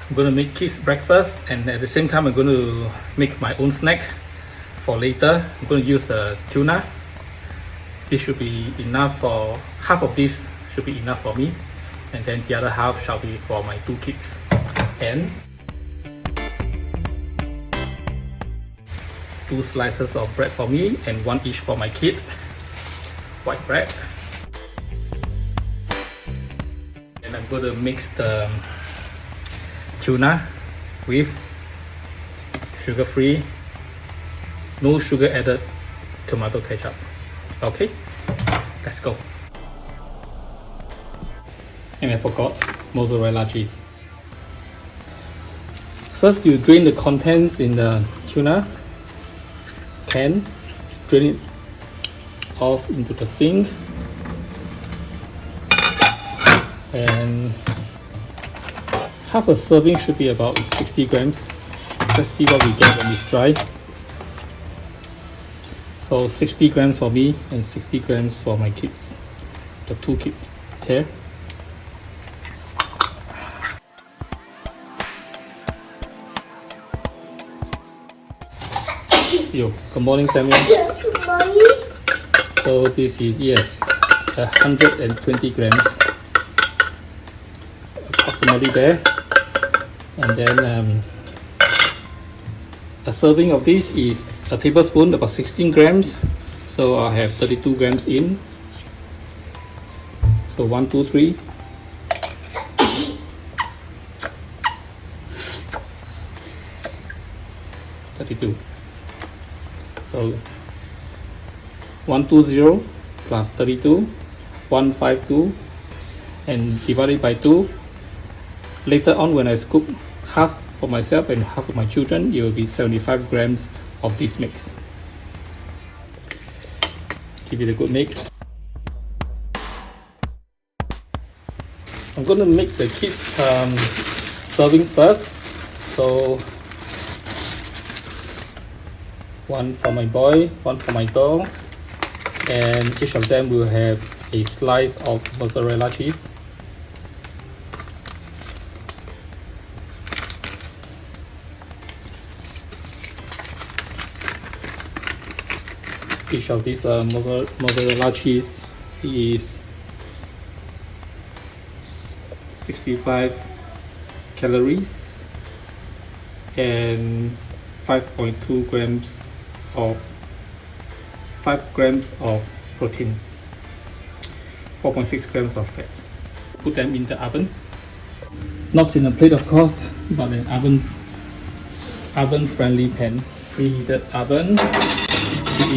I'm going to make kids breakfast, and at the same time I'm going to make my own snack for later. I'm going to use tuna. This should be enough for half of this should be enough for me, and then the other half shall be for my 2 kids. And 2 slices of bread for me and 1 each for my kid. White bread. And I'm going to mix the tuna with sugar-free, no sugar added tomato ketchup. Okay, let's go. And I forgot mozzarella cheese. First, you drain the contents in the tuna can, drain it off into the sink, and half a serving should be about 60 grams. Let's see what we get when it's dry. So 60 grams for me and 60 grams for my kids, the 2 kids here. Yo, good morning, Samuel. Good morning. So this is, yes, 120 grams approximately there. And then a serving of this is a tablespoon, about 16 grams. So I have 32 grams in. So 1, 2, 3. So 120 plus 32, 152, and divided by 2. Later on, when I scoop half for myself and half for my children, it will be 75 grams of this mix. Give it a good mix. I'm going to make the kids servings first. So 1 for my boy, 1 for my girl, and each of them will have a slice of mozzarella cheese. Each of these mozzarella cheese is 65 calories and 5.2 grams of 5 grams of protein, 4.6 grams of fat. Put them in the oven, not in a plate of course, but an oven friendly pan. Preheated oven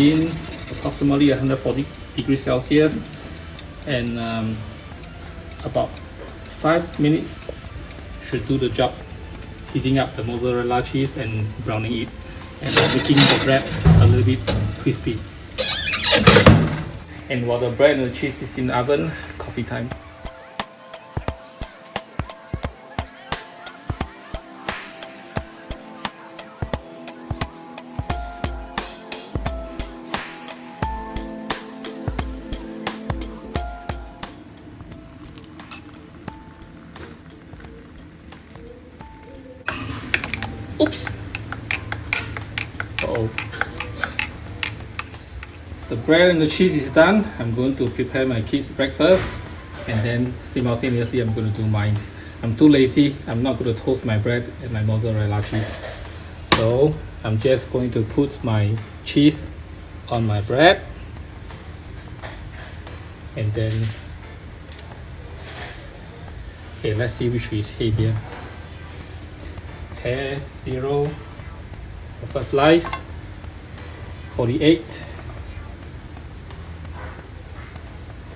in approximately 140 degrees Celsius, and about 5 minutes should do the job, heating up the mozzarella cheese and browning it, and making the bread a little bit crispy. And while the bread and the cheese is in the oven, coffee time. Oops. Uh-oh. The bread and the cheese is done. I'm going to prepare my kids' breakfast, and then simultaneously I'm going to do mine. I'm too lazy. I'm not going to toast my bread and my mozzarella cheese. So I'm just going to put my cheese on my bread, and then, okay, let's see which is heavier. Okay, 0, the first slice, 48,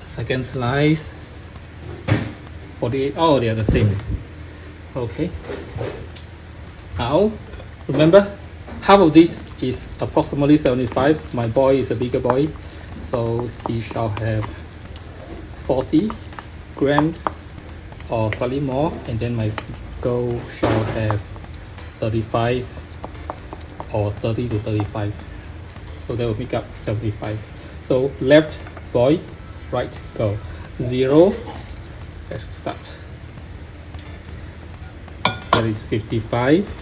the second slice, 48, oh, they are the same. Okay, now remember, half of this is approximately 75. My boy is a bigger boy, so he shall have 40 grams or slightly more, and then my girl shall have 35 or 30 to 35, so that will make up 75. So left boy, right girl. 0, let's start. that is 55.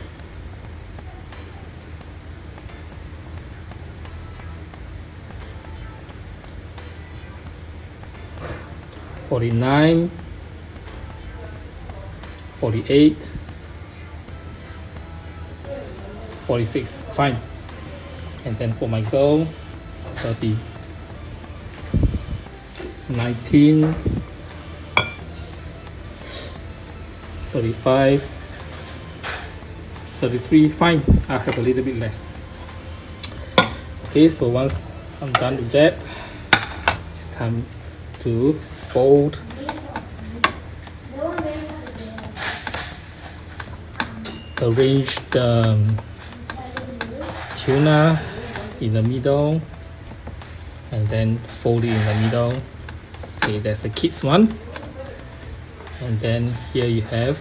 49, 48, 46, fine. And then for my girl, 30, 19, 35, 33, fine. I have a little bit less. Okay, so once I'm done with that, it's time to fold arrange the tuna in the middle and then fold it in the middle. Okay, that's a kid's one. And then here you have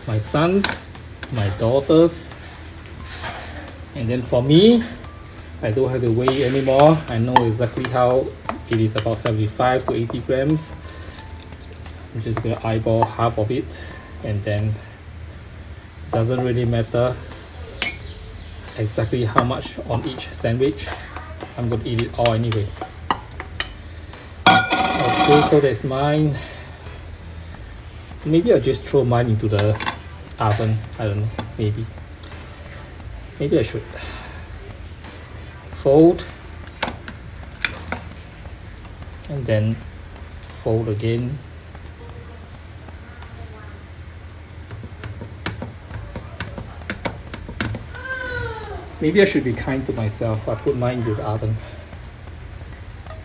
my sons, my daughters, and then for me, I don't have to weigh anymore. I know exactly how it is, about 75 to 80 grams. I'm just going to eyeball half of it, and then it doesn't really matter exactly how much on each sandwich. I'm going to eat it all anyway. Okay, so that's mine. Maybe I'll just throw mine into the oven. I don't know, maybe I should. Fold and then fold again. Maybe I should be kind to myself. I put mine into the oven.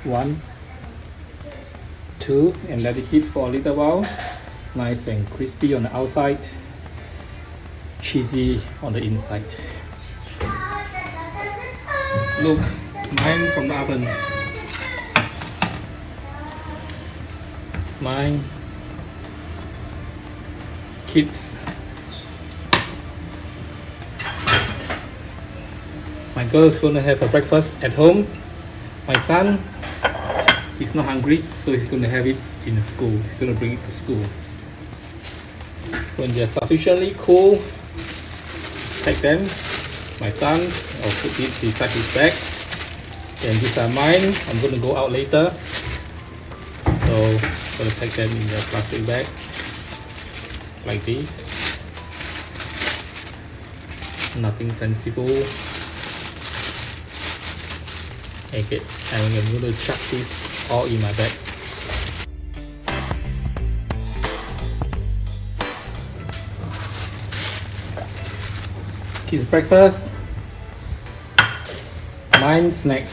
1, 2, and let it heat for a little while. Nice and crispy on the outside, cheesy on the inside. Look, mine from the oven. Mine, kids. My girl is going to have a breakfast at home. My son, he's not hungry, so he's going to have it in school. He's going to bring it to school. When they're sufficiently cool, take them. My son, I'll put it beside his bag. And these are mine. I'm going to go out later, so I'm going to take them in the plastic bag like this. Nothing fanciful. Okay, and I'm going to chuck this all in my bag. Kids breakfast, mine snack.